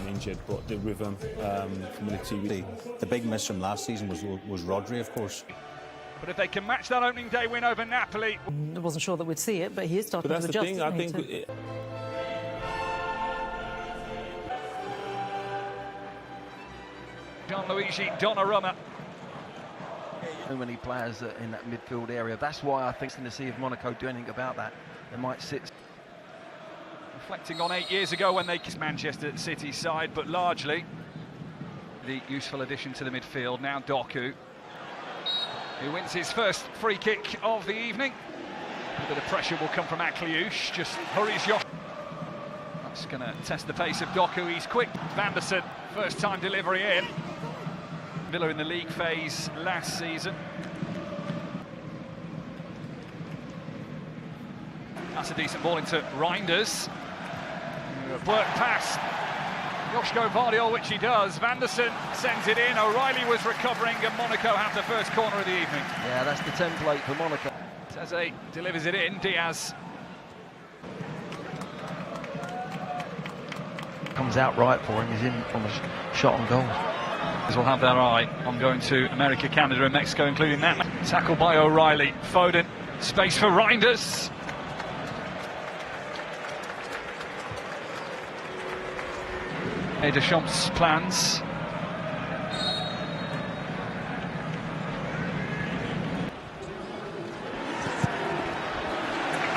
injured, but the rhythm from the 2 weeks. The big miss from last season was Rodri, of course. But if they can match that opening day win over Napoli... I wasn't sure that we'd see it, but he is starting to adjust. But that's the thing, I think... Gianluigi, Donnarumma. So many players in that midfield area. That's why I think it's going to see if Monaco do anything about that. They might sit... Reflecting on 8 years ago when they kissed Manchester City's side, but largely the useful addition to the midfield. Now Doku, who wins his first free kick of the evening. A bit of pressure will come from Akliouche, just hurries you. That's going to test the pace of Doku, he's quick. Vanderson, first time delivery in. Villa in the league phase last season. That's a decent ball into Reinders. Work past Joško Vardiol, which he does. Vanderson sends it in. O'Reilly was recovering, and Monaco have the first corner of the evening. Yeah, that's the template for Monaco. Teze delivers it in. Diaz comes out right for him. He's in from a shot on goal. We'll have their eye on going to America, Canada and Mexico, including that. Tackled by O'Reilly. Foden, space for Reinders. Deschamps' plans.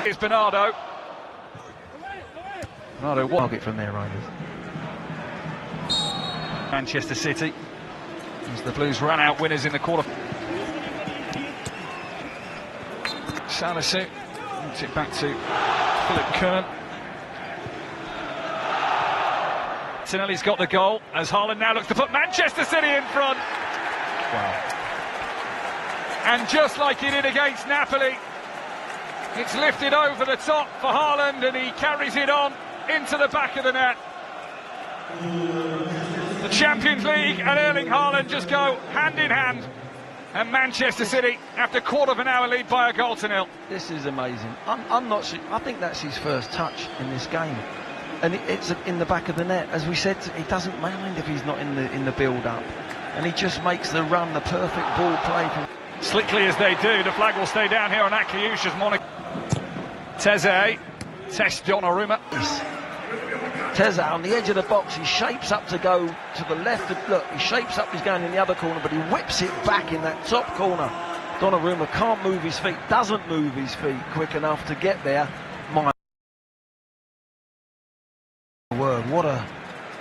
Here's Bernardo. Bernardo, what target from there, Reinders? Manchester City, as the Blues ran out winners in the quarter. Salisu moves it back to Philip Kern. Tinelli's got the goal as Haaland now looks to put Manchester City in front. Wow. And just like he did against Napoli, it's lifted over the top for Haaland and he carries it on into the back of the net. The Champions League and Erling Haaland just go hand in hand, and Manchester City, after quarter of an hour, lead by a goal to nil. This is amazing. I'm not sure. I think that's his first touch in this game, and it's in the back of the net. As we said, he doesn't mind if he's not in the build-up, and he just makes the run, the perfect ball play. Slickly as they do, the flag will stay down here on Akliouche as Monaco. Teze tests Donnarumma. Teze on the edge of the box, he shapes up to go to the left. Look, he shapes up, he's going in the other corner, but he whips it back in that top corner. Donnarumma can't move his feet, doesn't move his feet quick enough to get there. My word, what a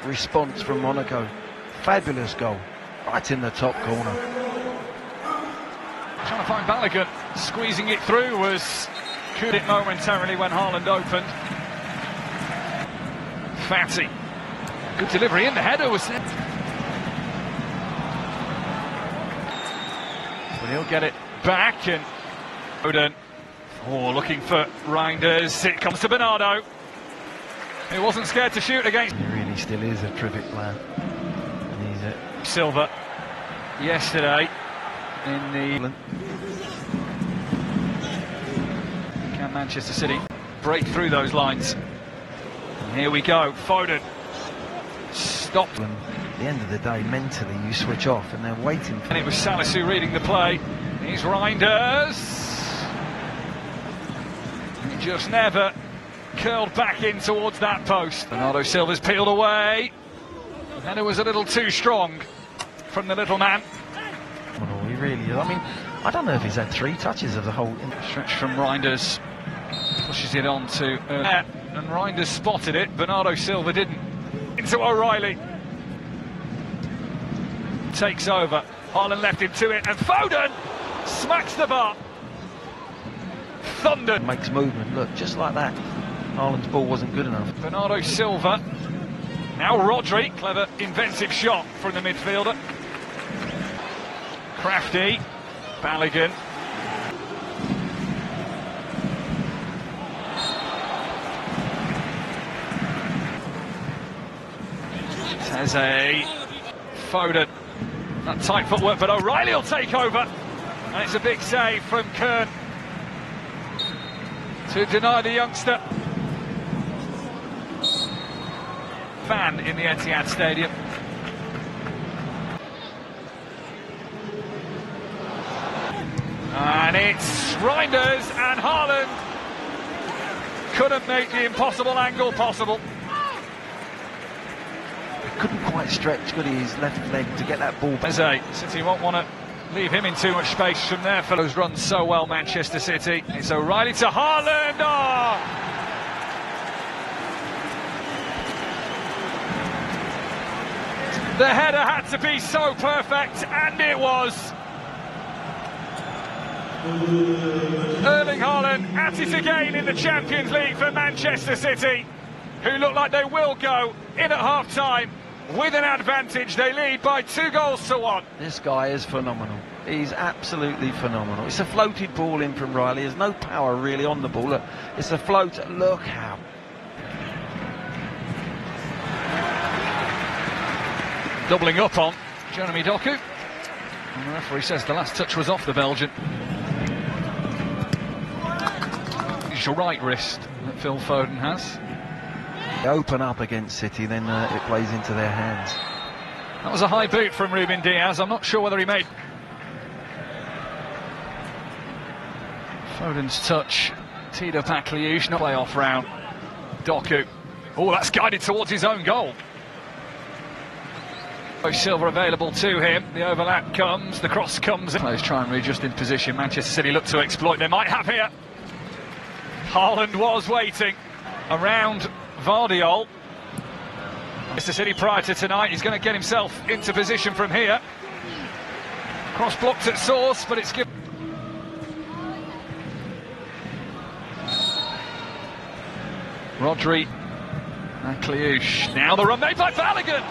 response from Monaco. Fabulous goal, right in the top corner. Trying to find Balogun, squeezing it through was could it momentarily when Haaland opened. Fati, good delivery in, the header was there. But he'll get it back, and Foden, looking for Reinders. It comes to Bernardo. He wasn't scared to shoot against. He really still is a terrific player. And he's a Silva yesterday in the. Can Manchester City break through those lines? And here we go, Foden stopped. At the end of the day, mentally you switch off and they're waiting for. And it was Salisu reading the play. He's Reinders. He just never curled back in towards that post. Bernardo Silva's peeled away. And it was a little too strong from the little man. He really is. I mean, I don't know if he's had 3 touches of the whole. Stretch from Reinders. Pushes it on to and Reinders spotted it. Bernardo Silva didn't. Into O'Reilly. Takes over. Haaland left him to it, and Foden smacks the bar. Thunder. Makes movement. Look, just like that. Haaland's ball wasn't good enough. Bernardo Silva. Now Rodri. Clever, inventive shot from the midfielder. Crafty. Balogun. Teze, Foden, that tight footwork, but O'Reilly will take over, and it's a big save from Kern to deny the youngster. fan in the Etihad Stadium. And it's Reinders, and Haaland couldn't make the impossible angle possible. Couldn't quite stretch, could he, his left leg to get that ball back. City won't want to leave him in too much space from there. Fellows run so well, Manchester City. It's O'Reilly to Haaland. Oh! The header had to be so perfect, and it was. Erling Haaland at it again in the Champions League for Manchester City, who look like they will go in at half-time with an advantage. They lead by 2-1. This guy is phenomenal. He's absolutely phenomenal. It's a floated ball in from Riley. There's no power really on the ball. Look, it's a float. Look how. Doubling up on Jérémy Doku. And the referee says the last touch was off the Belgian. It's your right wrist that Phil Foden has. They open up against City, then it plays into their hands. That was a high boot from Ruben Diaz. I'm not sure whether he made. Foden's touch teed up Akliouche, not playoff round. Doku. Oh, that's guided towards his own goal. Silva available to him. The overlap comes, the cross comes. Players try and readjust in position. Manchester City look to exploit. They might have here. Haaland was waiting around Vardiol. Manchester City prior to tonight, he's going to get himself into position from here. Cross blocked at source, but it's given. Rodri and Akliouche. Now the run made by Balogun.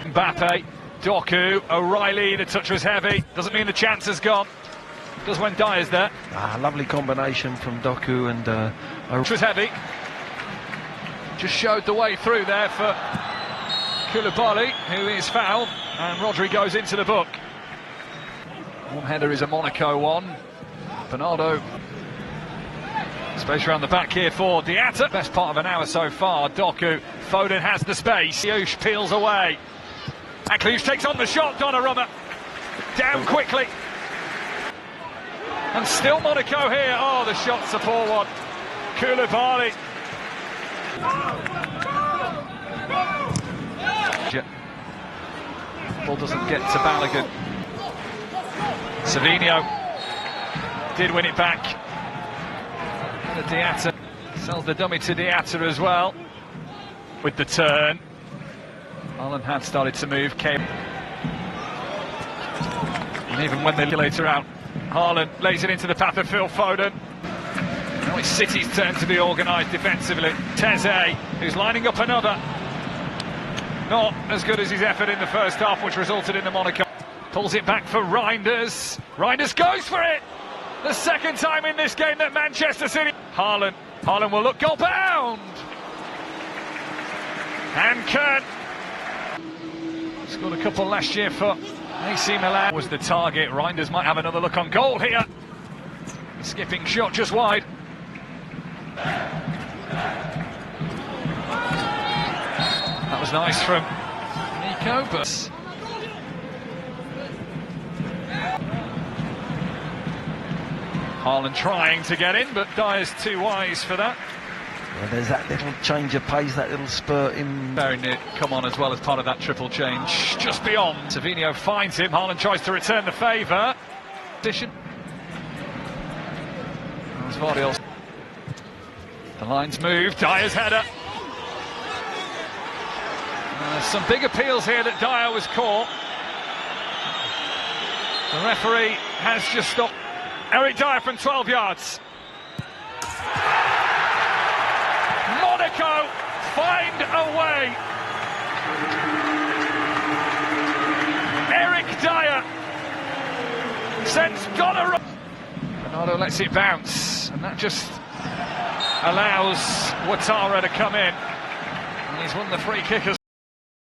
Mbappe, Doku, O'Reilly. The touch was heavy. Doesn't mean the chance has gone. Does when Dyer's there. Lovely combination from Doku and Which was heavy. Just showed the way through there for Koulibaly, who is fouled, and Rodri goes into the book. One header is a Monaco one. Bernardo. Space around the back here for Diatta. Best part of an hour so far. Doku. Foden has the space. Akliouche peels away. Akliouche takes on the shot. Donnarumma down quickly. And still Monaco here. Oh, the shot's a poor one. Koulibaly. Ball doesn't get to Balogun. Savinho did win it back. And Diatta sells the dummy to Diatta as well. With the turn. Haaland had started to move, came. And even when they later out, Haaland lays it into the path of Phil Foden. Now it's City's turn to be organised defensively. Teze, who's lining up another. Not as good as his effort in the first half, which resulted in the Monaco. Pulls it back for Reinders. Reinders goes for it! The second time in this game that Manchester City... Haaland will look goal bound! And Kern scored a couple last year for AC Milan. Was the target. Reinders might have another look on goal here. Skipping shot just wide. That was nice from Nico, but Haaland trying to get in, but Dyer's too wise for that. Well, there's that little change of pace, that little spurt in. Very near come on as well as part of that triple change. Just beyond. Savinho finds him. Haaland tries to return the favour. Position. There's Vardiol. The lines move. Dyer's header. Some big appeals here that Dyer was caught. The referee has just stopped. Eric Dyer from 12 yards. Monaco find a way. Eric Dyer sends Donnarumma. Bernardo lets it bounce, and that just allows Ouattara to come in. And he's won the free kick as